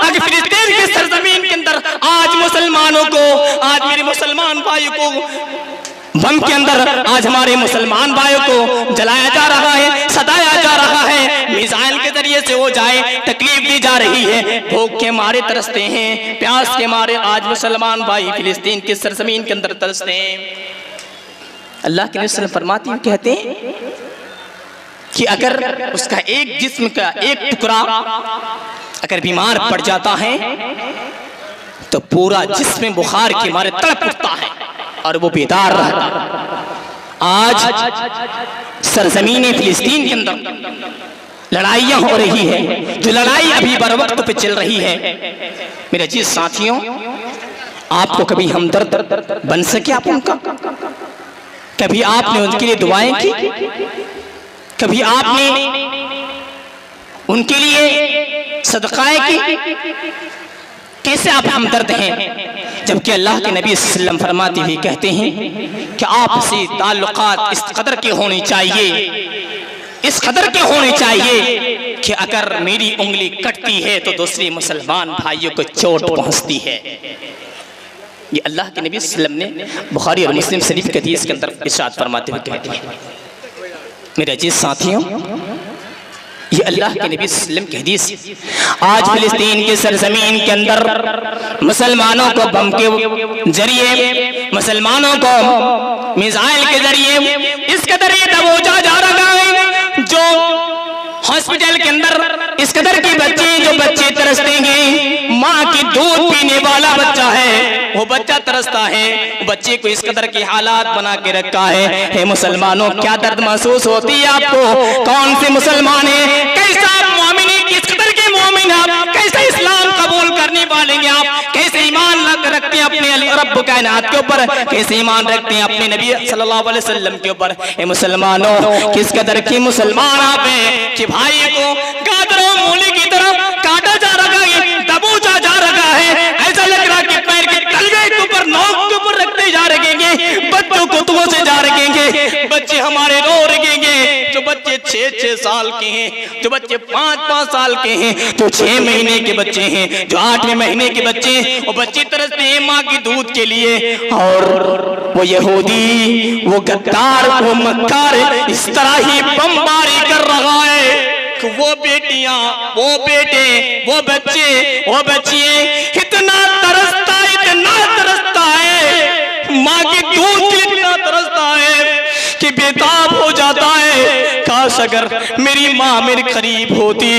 आज फिलिस्तीन की सरजमीन के अंदर आज मुसलमानों को, आज मेरे मुसलमान भाइयों को बम के अंदर आज हमारे मुसलमान भाइयों को जलाया जा रहा है, सताया जा रहा है, मिसाइल के जरिए से हो जाए तकलीफ दी जा रही है, भूख के मारे तरसते हैं, प्यास के मारे आज मुसलमान भाई फिलिस्तीन की सरजमीन के अंदर तरसते हैं। अल्लाह के नबी फरमाते हैं, कहते हैं कि अगर उसका एक जिस्म का एक टुकड़ा अगर बीमार पड़ जाता है तो पूरा जिस्म बुखार के मारे तड़प उठता है और वो बेदार रहता है। आज सरजमीन फिलिस्तीन के अंदर लड़ाइयां हो रही है, जो लड़ाई अभी बर वक्त पे चल रही है। मेरे अजीज साथियों, आपको कभी हमदर्द बन सके आप उनका? कभी आपने उनके लिए दुआएं की? कभी आपने उनके लिए सदकाएं की? कैसे आप हमदर्द हैं? जबकि अल्लाह के नबी सल्लल्लाहु अलैहि वसल्लम फरमाते हुए कहते हैं कि आपसे ताल्लुकात इस कदर के होने चाहिए, इस कदर के होने चाहिए कि अगर मेरी उंगली कटती है तो दूसरे मुसलमान भाइयों को चोट पहुंचती है। ये अल्लाह के नबी सल्लल्लाहु अलैहि वसल्लम ने बुखारी और मुस्लिम शरीफ के हदीस के अंदर इरशाद फरमाते हुए कहते हैं। मेरे अजीज साथियों, ये अल्लाह के नबी सल्लल्लाहु अलैहि वसल्लम की हदीस आज फिलिस्तीन की सरजमीन के अंदर मुसलमानों को बम के जरिए, मुसलमानों को मिसाइल के जरिए इस कदर ये दबोचा जा रहा है, जो हॉस्पिटल के अंदर इस कदर के बच्चे, जो बच्चे तरसते हैं, माँ की दूध पीने वाला बच्चा है वो बच्चा तरसता है, बच्चे को इस कदर के हालात बना के रखा है। मुसलमानों, क्या दर्द महसूस होती है आपको? कौन से मुसलमान है? कैसा मोमिन है? किस कदर के मोमिन आप? कैसे इस्लाम कबूल करने वाले हैं आप? कैसे ईमान रखते हैं अपने रब कायनात के ऊपर? कैसे ईमान रखते हैं अपने नबी सल्लल्लाहु अलैहि वसल्लम के ऊपर? मुसलमानों, किस कदर के मुसलमान आप हैं कि भाई को गादरों मूली की तरह काटा जा रहा है, दबोचा जा रहा है, ऐसा लग रहा कि पैर के तलवे के ऊपर, नोक के ऊपर रखते जा रखेंगे, बच्चों को तुमों से जा रखेंगे, बच्चे हमारे रो रखेंगे, जो बच्चे 6-6 साल के हैं, जो बच्चे 5-5 साल के हैं, जो 6 महीने के बच्चे हैं, जो 8वें महीने के बच्चे हैं, वो बच्चे तरसते हैं माँ की दूध के लिए। और वो यहूदी, वो गद्दार, वो मक्कार इस तरह ही बमबारी कर रहा है कि वो बेटियां, वो बेटे, वो बच्चे, वो बच्चियां इतना तरसता है, माँ की दूध के लिए इतना तरसता है कि बेताब हो जाता है। काश अगर मेरी माँ मेरे करीब होती,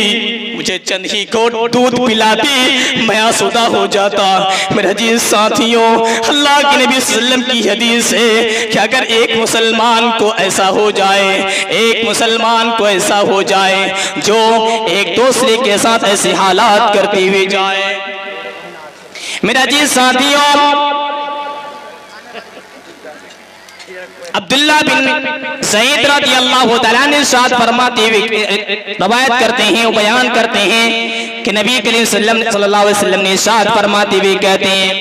मुझे चंद ही घोट दूध पिलाती, मैं आसूदा हो जाता। मेरे अजीज साथियों, अल्लाह के नबी सल्लल्लाहु अलैहि वसल्लम की हदीस है कि अगर एक मुसलमान को ऐसा हो जाए, एक मुसलमान को ऐसा हो जाए जो एक दूसरे के साथ ऐसे हालात करते हुए जाए। मेरे अजीज साथियों, अब्दुल्ला बिन सईद रज़ियल्लाहु तआला ने इरशाद फरमाते हुए रवायत करते हैं, वो बयान करते हैं कि नबी करीम सल्लल्लाहु अलैहि वसल्लम ने इरशाद फरमाते हुए कहते हैं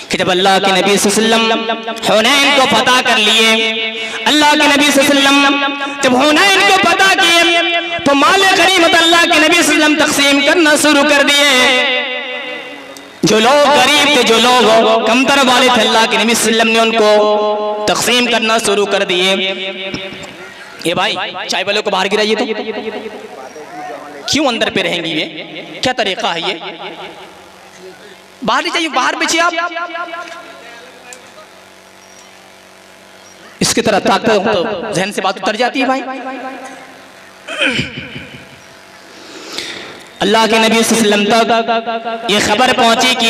कि जब अल्लाह के नबी सल्लल्लाहु अलैहि वसल्लम हुनैन को फतह कर लिए, अल्लाह के नबी सल्लल्लाहु अलैहि वसल्लम जब हुनैन को फतह किए तो माल गनीमत अल्लाह के नबी सल्लल्लाहु अलैहि वसल्लम तकसीम करना शुरू कर दिए। जो लोग गरीब थे, जो लोग कमतर वाले थे, अल्लाह के नबी सल्लल्लाहु अलैहि वसल्लम ने उनको तकसीम करना शुरू कर दिए। ये भाई चाय वालों को बाहर गिराइए, तो क्यों अंदर पे रहेंगी? ये क्या तरीका है? ये बाहर नहीं चाहिए, बाहर बेचिए आप। इसकी तरह ताकत हो तो जहन से बात उतर जाती है भाई। अल्लाह के नबी सल्लल्लाहु अलैहि वसल्लम तक ये खबर पहुंची कि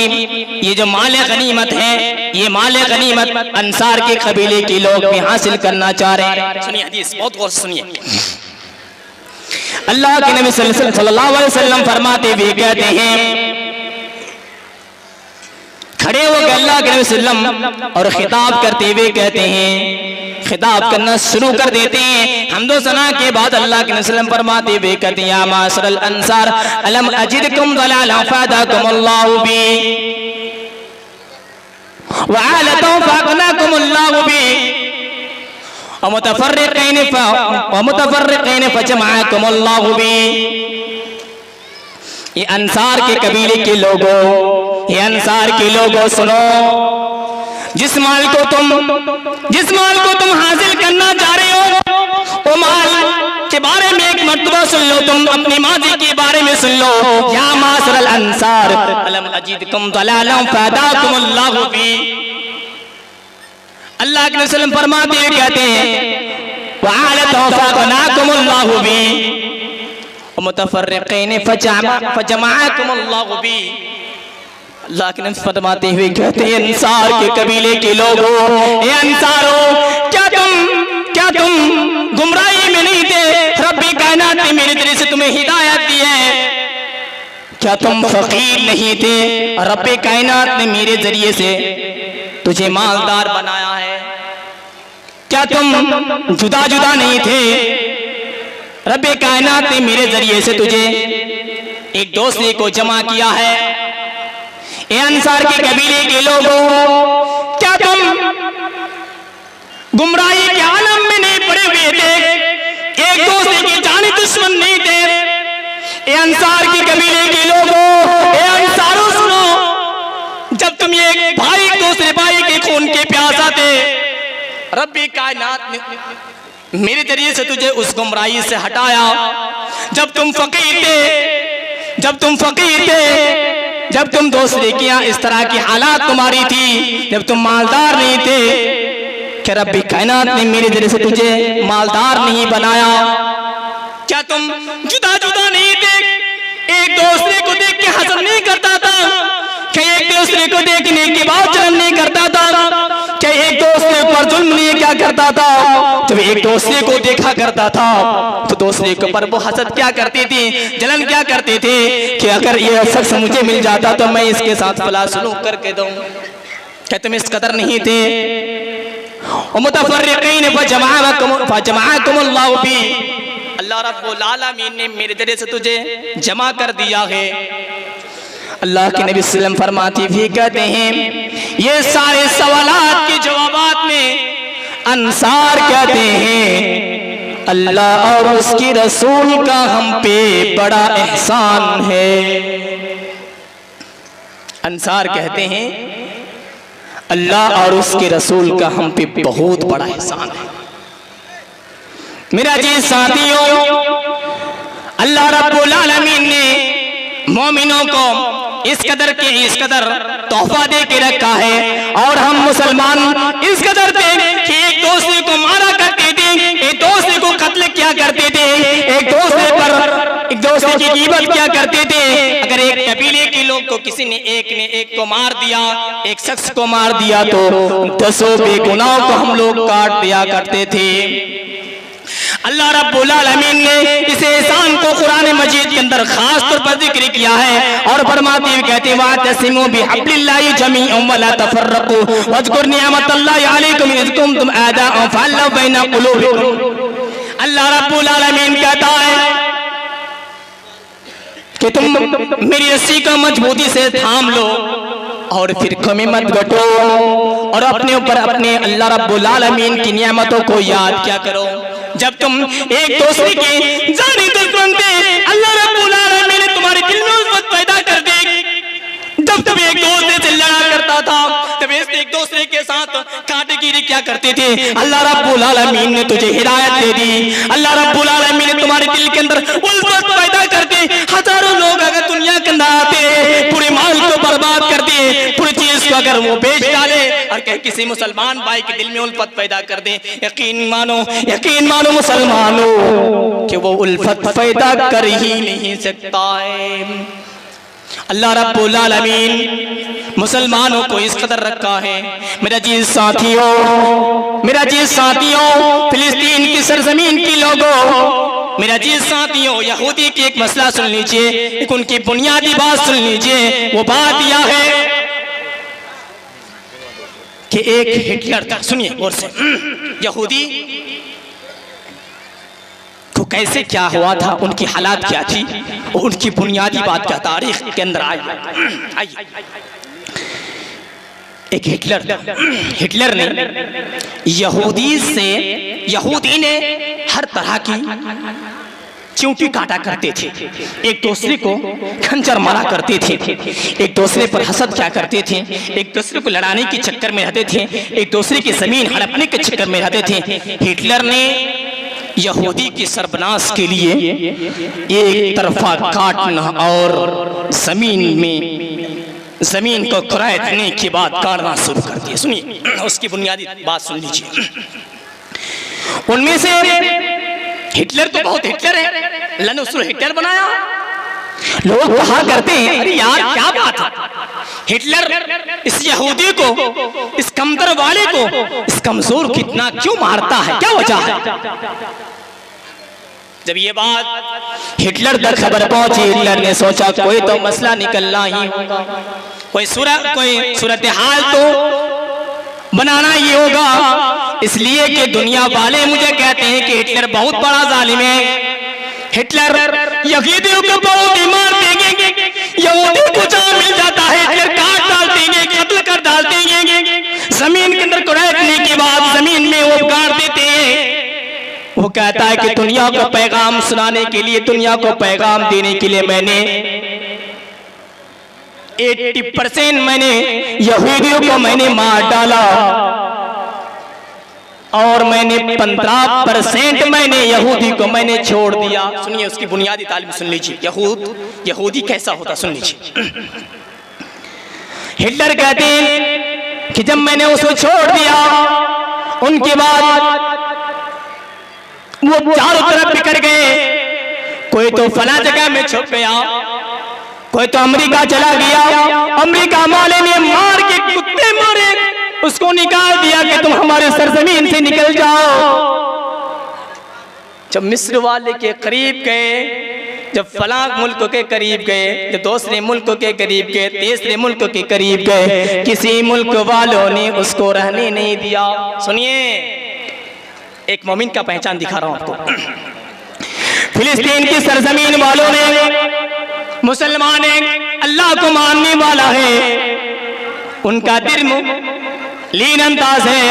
ये जो माल गनीमत है, ये माल गनीमत अंसार के कबीले के लोग भी हासिल करना चाह रहे हैं। सुनिए हदीस, बहुत गौर से सुनिए। अल्लाह के नबी सल्लल्लाहु अलैहि वसल्लम फरमाते हुए कहते हैं, खड़े होकर अल्लाह के नबी सल्लल्लाहु अलैहि वसल्लम और खिताब करते हुए कहते हैं, खिताब करना शुरू कर देते हैं। हम्दो सना के बाद अल्लाह के नबी फरमाते हुए कहते हैं, या माशरल अंसार अलम अजिदकुम दलाला फदाकुमुल्लाहु बी व आलतु फaqnaकुमुल्लाहु बी व मुतफर्रिकीन फजमअकुमुल्लाहु बी। ये अंसार के कबीले के लोगों, ये अंसार के लोगों सुनो, जिस माल को तुम हासिल करना चाह रहे हो, वो माल के बारे में एक मर्तबा सुन लो, तुम अपनी माजी के बारे में सुन लो। या माशरल अंसार अलम अजीदकुम दलालन फहदाकुमुल्लाहु बी। अल्लाह के रसूल फरमाते हैं, कहते हैं वअला तौफाकुनाकुमुल्लाहु बी व मुतफर्रिकीन फजमाअकुमुल्लाहु बी। अल्लाह के नबी फरमाते हुए कहते हैं, अंसार के कबीले के लोगों, ये अंसारों, क्या तुम गुमराही में नहीं थे? रब्बे कायनात ने मेरे तरह से तुम्हें हिदायत दी है। क्या तुम फकीर नहीं थे? रब्बे कायनात ने मेरे जरिए से तुझे मालदार बनाया है। क्या तुम जुदा जुदा नहीं थे? रब्बे कायनात ने मेरे जरिए से तुझे एक दूसरे को जमा किया है। ये अंसार के कबीले के लोगों, क्या तुम गुमराही के आलम में नहीं पड़े हुए थे? एक दूसरे के जानी दुश्मन नहीं थे? ये अंसार के कबीले के लोगों, ये अंसारों सुनो, जब तुम ये भाई एक दूसरे भाई के खून के प्यासा थे, रब्बी कायनात ने मेरे जरिए से तुझे उस गुमराही से हटाया। जब तुम फकीर थे, जब तुम दूसरे के यहाँ इस तरह की हालात तुम्हारी थी, जब तुम मालदार नहीं थे, क्या रब्बी कायनात ने मेरे जरिए से तुझे मालदार नहीं बनाया? क्या तुम जुदा जुदा नहीं थे? एक दूसरे को देख के हसद नहीं करता था? क्या एक दूसरे को देखने के बाद जलन नहीं करता था? क्या एक दूसरे पर जुल्म नहीं क्या करता था? जब एक दूसरे को देखा करता था तो दूसरे के ऊपर वो हसद क्या करते थे, जलन क्या करते थे कि अगर ये शख्स मुझे मिल जाता तो मैं इसके साथ फला सलूक करके दूं। क्या तुम इस कदर नहीं थे? मुतफर्रिकीन फजमाअकुमुल्लाहु बी। अल्लाह रब्बुल आलमीन ने मेरे जरिए से तुझे जमा कर दिया है। अल्लाह के नबी सल्लल्लाहु अलैहि वसल्लम फरमाते भी कहते हैं, ये सारे सवालात के जवाबात में अंसार कहते हैं, अल्लाह और उसके रसूल का हम पे बड़ा एहसान है। अंसार कहते हैं, अल्लाह और उसके रसूल का हम पे बहुत बड़ा एहसान है। मेरा जी साथियों, अल्लाह रब्बुल आलमीन ने मोमिनों को इस कदर तोहफा दे के रखा है, और हम मुसलमान इस कदर थे कि एक दूसरे को मारा करते थे, एक दूसरे को कत्ल किया करते थे, एक दूसरे की ग़ीबत किया करते थे। अगर एक कबीले के लोग को किसी ने एक को मार दिया, एक शख्स को मार दिया, तो 10 बेगुनाह को हम लोग काट दिया करते थे। अल्लाह रब्बुल आलमीन ने इस एहसान को कुरान मजीद के अंदर खास तौर पर जिक्र किया है, और फरमाते हुए कहते हैं, वातसिमू बिहब्लिल्लाहि जमीअन वला तफर्रकू वज़कुर निअमतल्लाहि अलैकुम इज़ कुंतुम आदाअन फअल्लफ़ बैना क़ुलूबिकुम। अल्लाह रब्बुल आलमीन कहता है कि तुम मेरी रस्सी को मजबूती से थाम लो और फिर में मत बटो, और अपने ऊपर अपने अल्लाह रब्बुल आलमीन की नियामतों को याद क्या करो। जब तुम एक दूसरे के जानी दुश्मन थे, अल्लाह रब्बुल आलमीन ने तुम्हारे दिल में उल्फत पैदा कर दी। जब तुम एक दूसरे से लड़ा करता था, तब एक दूसरे के साथ कांटेगिरी क्या करते थे, अल्लाह रब्बुल आलमीन ने तुझे हिदायत दे दी। अल्लाह रब्बुल आलमीन ने तुम्हारे दिल के अंदर उल्फत पैदा कर दी। हजारों लोग अगर दुनिया के अंदर आते, पूरे माल को बर्बाद कर दिए, पूरी चीज को अगर वो बेच डाले और कहीं किसी मुसलमान भाई के दिल में उल्फत पैदा कर दे, यकीन मानो मुसलमानों कि वो उल्फत पैदा कर ही नहीं सकता है। अल्लाह रब्बुल आलमीन मुसलमानों को इस कदर रखा है। मेरा जी साथियों, फिलिस्तीन की सरजमीन की लोगों, मेरा जी साथियों, यहूदी की एक मसला सुन लीजिए, एक उनकी बुनियादी बात सुन लीजिए। वो बात यह है कि एक हिटलर था, सुनिए गौर से, यहूदी को कैसे क्या हुआ था, उनकी हालात क्या थी, और उनकी बुनियादी बात क्या तारीख के अंदर आई। एक हिटलर था, हिटलर ने यहूदी ने हर तरह की चींटी काटा करते थे, एक दूसरे को खंजर मारा करते थे, एक दूसरे पर हसद क्या करते थे, एक दूसरे को लड़ाने के चक्कर में रहते थे, एक दूसरे की जमीन हड़पने के चक्कर में रहते थे। हिटलर ने यहूदी की सर्वनाश के लिए एक तरफा काटना और जमीन को कुरेदने के बाद काटना शुरू कर दिया। सुनिए उसकी बुनियादी बात सुन लीजिए। उनमें से हिटलर तो बहुत हिटलर है, अल्लाह ने उसको हिटलर बनाया। लोग कहा करते हैं अरे यार क्या बात है, हिटलर इस यहूदी को, इस कमतर वाले को, इस कमजोर को इतना क्यों मारता है, क्या वजह है? जब ये बात हिटलर तक खबर पहुंची, हिटलर ने सोचा कोई तो मसला निकलना ही होगा, कोई सूरत हाल तो बनाना ही होगा। इसलिए कि दुनिया वाले मुझे कहते हैं कि हिटलर बहुत बड़ा जालिम है, हिटलर यहूदियों को बहुत ही मार देंगे, यहूदी को जहाँ मिल जाता है हिटलर काट डाल देंगे, कत्ल कर डाल देंगे, जमीन के अंदर कुरेदने के बाद जमीन में वो गाड़ देते हैं। वो कहता है कि दुनिया को पैगाम सुनाने के लिए, दुनिया को पैगाम देने के लिए मैंने 80% मैंने यहूदियों को मैंने मार डाला और मैंने 15% मैंने यहूदी को मैंने छोड़ दिया। सुनिए उसकी बुनियादी तालीम सुन लीजिए, यहूदी कैसा होता सुन लीजिए। हिटलर कहते हैं कि जब मैंने उसको छोड़ दिया उनके बाद वो चारों तरफ बिखर गए, कोई तो फला जगह में छुप गया, कोई तो अमेरिका चला गया, अमेरिका वाले ने मार के कुत्ते मारे, उसको निकाल दिया कि तुम हमारे सरजमीन से निकल जाओ। जब मिस्र वाले के करीब गए, जब फला मुल्क के करीब गए, जब दूसरे मुल्क के करीब गए, तीसरे मुल्क के करीब गए, किसी मुल्क वालों ने उसको रहने नहीं दिया। सुनिए एक मोमिन का पहचान दिखा रहा हूं आपको। फिलिस्तीन की सरजमीन वालों ने, मुसलमान अल्लाह को मानने वाला है, उनका दिल लीन अंदाज है,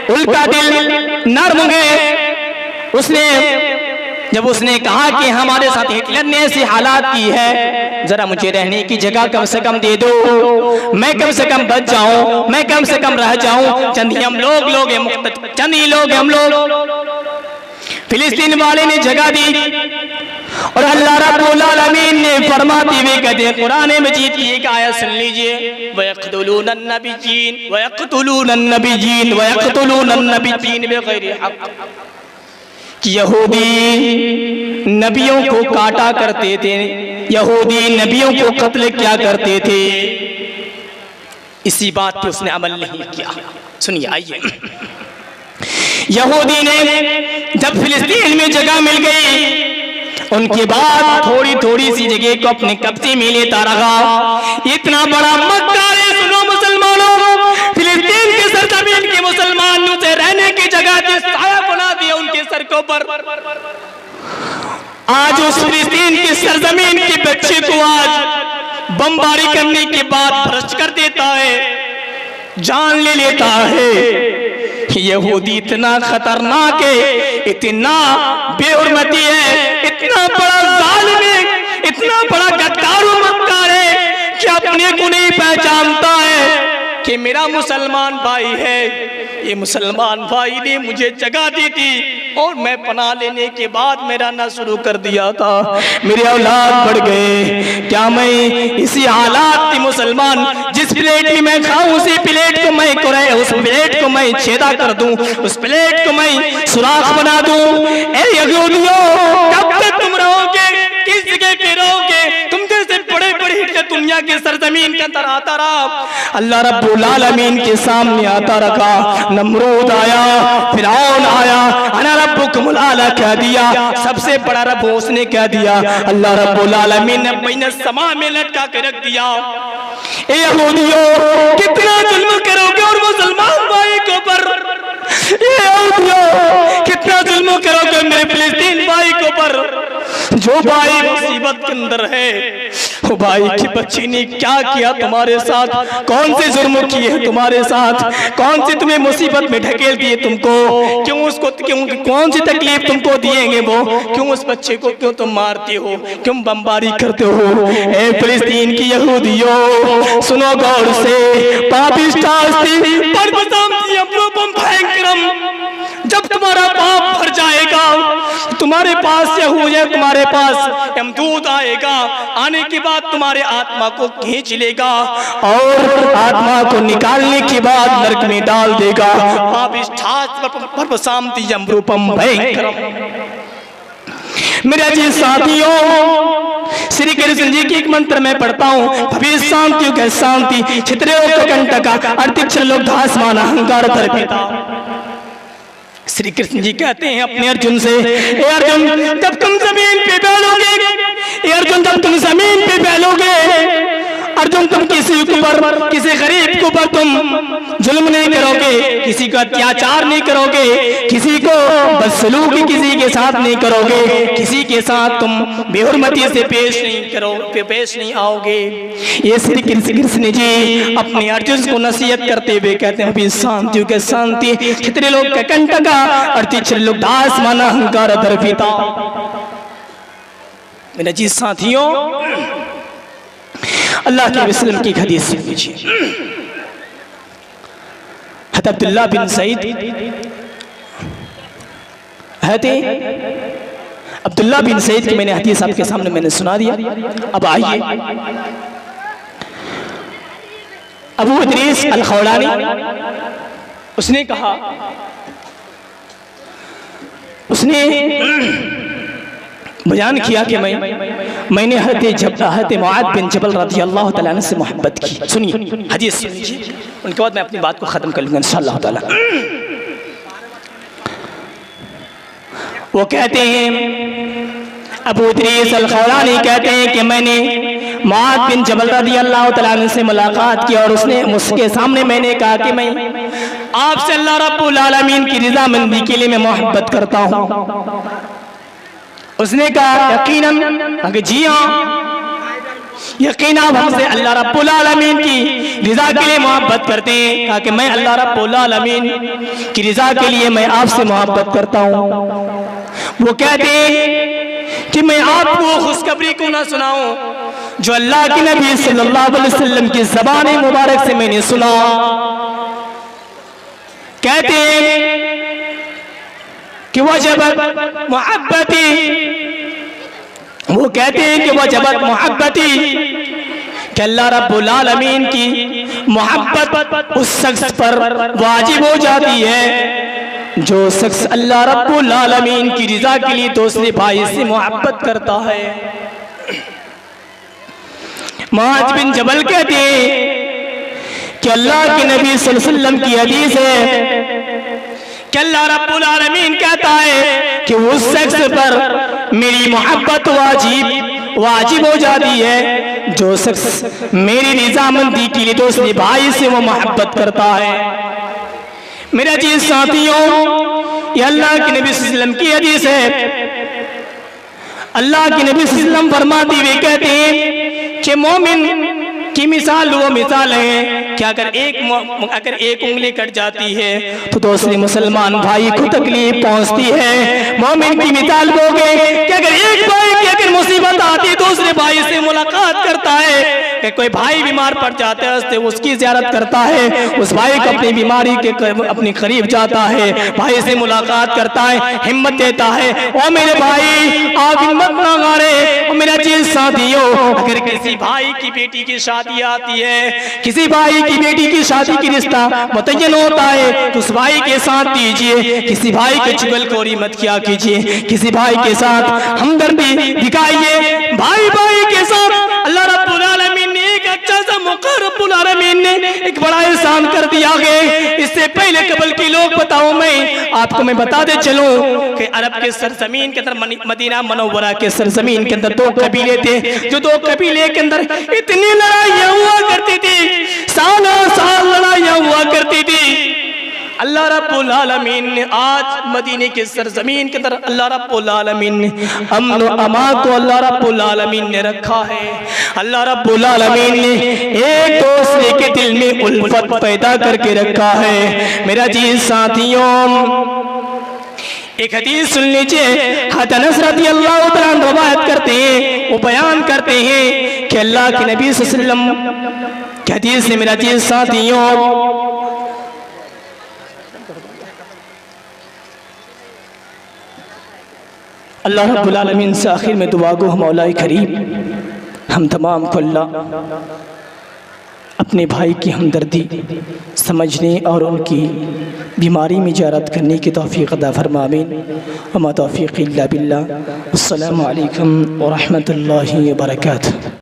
उनका दिल नर्म है। जब उसने कहा कि हमारे साथ हिटलर ने ऐसी हालात की है, जरा मुझे रहने की जगह कम से कम दे दो, मैं कम से कम बच जाऊं, मैं कम से कम रह जाऊं, चंद ही हम लोग हैं, चंद ही लोग हम लोग। फिलिस्तीन वाले ने जगह दी और अल्लाह रब्बुल आलमीन ने फरमाते हुए कहते हैं कुरान मजीद की एक आयत सुन लीजिए, वयक़्तुलूनन नबिय्यीन वयक़्तुलूनन नबिय्यीन वयक़्तुलूनन नबिय्यीन बिग़ैरि हक़्क़। यहूदी नबियों को काटा करते थे, यहूदी नबियों को कत्ल किया करते थे, इसी बात पे उसने अमल नहीं किया। सुनिए आइए, यहूदी ने जब फिलिस्तीन में जगह मिल गई उनके बाद थोड़ी थोड़ी सी जगह को अपने कब्जे में लेता रहा। इतना बड़ा मक्का है, सुनो मुसलमानों, फिलिस्तीन के सरजमीन के मुसलमानों से रहने की जगह साया बना दिया उनके सड़कों पर। आज उस फिलिस्तीन की सरजमीन के बच्चे को आज बमबारी करने के बाद भ्रष्ट कर देता है, जान ले लेता है। यहूदी इतना खतरनाक है, इतना बेहुरमती है, इतना बड़ा जालिम है, इतना बड़ा गद्दार मक्कार है कि अपने को नहीं पहचानता है कि मेरा मुसलमान भाई है। ये मुसलमान भाई ने मुझे जगह दी थी और मैं पनाह लेने के बाद मेरा ना शुरू कर दिया था, मेरे औलाद बढ़ गए। क्या मैं इसी हालात की मुसलमान, जिस प्लेट में मैं खाऊं उसी प्लेट को मैं उस प्लेट को मैं छेदा कर दूं, उस प्लेट को मैं सुराख बना दूं? ए यहूदियों, कब तक तुम रहोगे, किस जगह पे रहोगे? तुम जैसे बड़े बड़े हिटलर दुनिया के सरजमीन के अंदर आता रहा, अल्लाह रब्बुल आलमीन के सामने आता रखा। नमरूद आया, फिरौन आया, अना रब्बुकुमुल आला कह दिया, सबसे बड़ा रब उसने कह दिया। अल्लाह रब्बुल आलमीन ने बैन समा में लटका के रख दिया। ए यहूदियों, कितना जुल्म करोगे और मुसलमान भाई के ऊपर? ए यहूदियों, कितना जुल्म करोगे मेरे फिलिस्तीन भाई के ऊपर? जो भाई मुसीबत के अंदर है, वो भाई की बच्ची ने क्या किया तुम्हारे साथ, कौन से जुर्म किए हैं तुम्हारे साथ, कौन सी तुम्हें मुसीबत में ढकेल दिए तुमको, क्यों उसको, क्यों कौन सी तकलीफ तुमको दिएंगे वो, क्यों उस बच्चे को क्यों तुम मारते हो, क्यों बमबारी करते हो। ए फिलिस्तीन की यहूदियों सुनो गौर से, जब तुम्हारा पाप भर जाएगा तुम्हारे पास यहूदा तुम्हारे पास यमदूत आएगा, आने के बाद तुम्हारे आत्मा को खींच लेगा और आत्मा को निकालने के बाद नरक में डाल देगा। मेरे अजीज साथियों, श्री कृष्ण जी की एक मंत्र में पढ़ता हूँ, भविष्य शांति के शांति छित्रे कंटका अर्तिक्ष लोग धास माना अहंकार तरपेता। श्री कृष्ण जी कहते हैं अपने अर्जुन से, ए अर्जुन जब तुम जमीन पे बैठोगे, ए अर्जुन जब तुम जमीन पे बैठोगे, अर्जुन तुम किसी के ऊपर, किसी गरीब के ऊपर तुम जुल्म नहीं करोगे, किसी का अत्याचार नहीं करोगे, किसी को बदसलूकी किसी के साथ नहीं करोगे, किसी के साथ तुम बेहुरमती से पेश नहीं आओगे। ये श्री कृष्ण जी अपने अर्जुन को नसीहत करते हुए कहते हैं, अभी शांति के शांति छित्रे लोग का कंटका अर्तिक्ष लोग दास माना अहंकार दर्पिता। मेरे जी साथियों, अल्लाह के वसल्लम की हदीस सुन लीजिए। हज़रत अब्दुल्लाह बिन सईद, अब्दुल्लाह बिन सईद की मैंने हदीस आपके सामने मैंने सुना दिया। अब आइए, अबू इदरीस अल-खौलानी उसने कहा, उसने बयान किया कि मैंने हज़रत मुआद बिन जबल रज़ियल्लाहु तआला अन्हु से मोहब्बत की। सुनिए हदीस सुनिए, उनके बाद मैं अपनी बात को ख़त्म कर लूँगा इंशाअल्लाह ताला। वो कहते हैं, अबू इदरीस अल-खौलानी कहते हैं कि मैंने मुआद बिन जबल रज़ियल्लाहु तआला अन्हु से मुलाकात की और उसके सामने मैंने कहा कि मैं आपसे अल्लाह रब्बुल आलमीन की रज़ामंदी के लिए मैं मोहब्बत करता हूँ। उसने कहा यकीनन, अगर जी हाँ यकीन आप हमसे अल्लाह रब्बुल आलमीन की रज़ा के लिए मोहब्बत करते हैं। कहा कि मैं अल्लाह रब्बुल आलमीन की रज़ा के लिए मैं आपसे मोहब्बत करता हूँ। वो कहते हैं कि मैं आपको खुशखबरी को ना सुनाऊं जो अल्लाह के नबी सल्लल्लाहु अलैहि वसल्लम की ज़बान मुबारक से मैंने सुना। कहते हैं कि वजबत मोहब्बती, वो कहते हैं कि वजबत मोहब्बती, कि अल्लाह रब्बुल आलमीन की मोहब्बत उस शख्स पर वाजिब हो जाती है जो शख्स अल्लाह रब्बुल आलमीन की रज़ा के लिए दूसरे भाई से मोहब्बत करता है। मुआद बिन जबल कहते हैं कि अल्लाह के नबी सल्लल्लाहु अलैहि वसल्लम की हदीस है कि अल्लाह रब्बुल आलमीन कहता है कि उस शख्स पर मेरी मोहब्बत वाजिब हो जाती है जो शख्स मेरी रज़ामंदी के लिए दूसरे भाई से वो मोहब्बत करता है। मेरे अजीज साथियों, ये अल्लाह के नबी सल्लल्लाहु अलैहि वसल्लम की हदीस है। अल्लाह के नबी सल्लल्लाहु अलैहि वसल्लम फरमाते हुए कहते हैं कि मोमिन की मिसाल वो मिसाल है कि अगर एक उंगली कट जाती है तो दूसरे मुसलमान भाई को तकलीफ पहुंचती है। मोमिन की मिसाल वो है कि अगर एक भाई की अगर मुसीबत आती है दूसरे भाई से मुलाकात करता है, कि कोई भाई बीमार पड़ जाता है उसकी ज़ियारत करता है, उस भाई को अपनी बीमारी के अपने करीब जाता है, भाई से मुलाकात करता है, हिम्मत देता है, ओ मेरे भाई आप हिम्मत ना हारे। और मेरा चीज साथियों, अगर किसी भाई की बेटी की शादी आती है, किसी भाई की बेटी की शादी की रिश्ता मुतय्यन होता है तो उस भाई के साथ दीजिए, किसी भाई के चुगलखोरी मत किया कीजिए, किसी भाई के साथ हमदर्दी दिखाइए। भाई भाई के साथ अल्लाह रब्बुल आलमीन ने एक अच्छा सा मौका रब्बुल आलमीन ने एक बड़ा एहसान कर दिया है। इससे पहले कबल के लोग बताऊं मैं आपको, मैं बता दे चलूं कि अरब के सरजमीन के अंदर मदीना मुनव्वरा के सरजमीन के अंदर दो कबीले थे, जो दो कबीले के अंदर इतनी लड़ाइयां हुआ करती थी, सालों साल लड़ाइयां हुआ करती थी। अल्लाह अल्लाह रब्बुल आलमीन ने आज मदीने के सरजमीन के अंदर अल्लाह रब्बुल आलमीन ने अमन व अमान को अल्लाह रब्बुल आलमीन ने रखा है। अल्लाह रब्बुल आलमीन ने एक दूसरे के दिल में उल्फत पैदा करके रखा है। मेरा जी साथियों, एक हदीस सुन लीजिए। हज़रत अनस रज़ियल्लाहु तआला अन्हु रवायत करते हैं, वो बयान करते हैं कि अल्लाह के नबी सल्लल्लाहु अलैहि वसल्लम की हदीस है। मेरा जी साथियों, अल्लाह रब्बुल आलमीन से आखिर में दुआ गो मौला करीम हम तमाम को अल्लाह अपने भाई की हमदर्दी समझने और उनकी बीमारी में ज़ियारत करने की तौफ़ीक़ अता फरमा। आमीन। वमा तौफ़ीक़ी इल्ला बिल्लाह। अस्सलामु अलैकुम व रहमतुल्लाहि व बरकातुहू।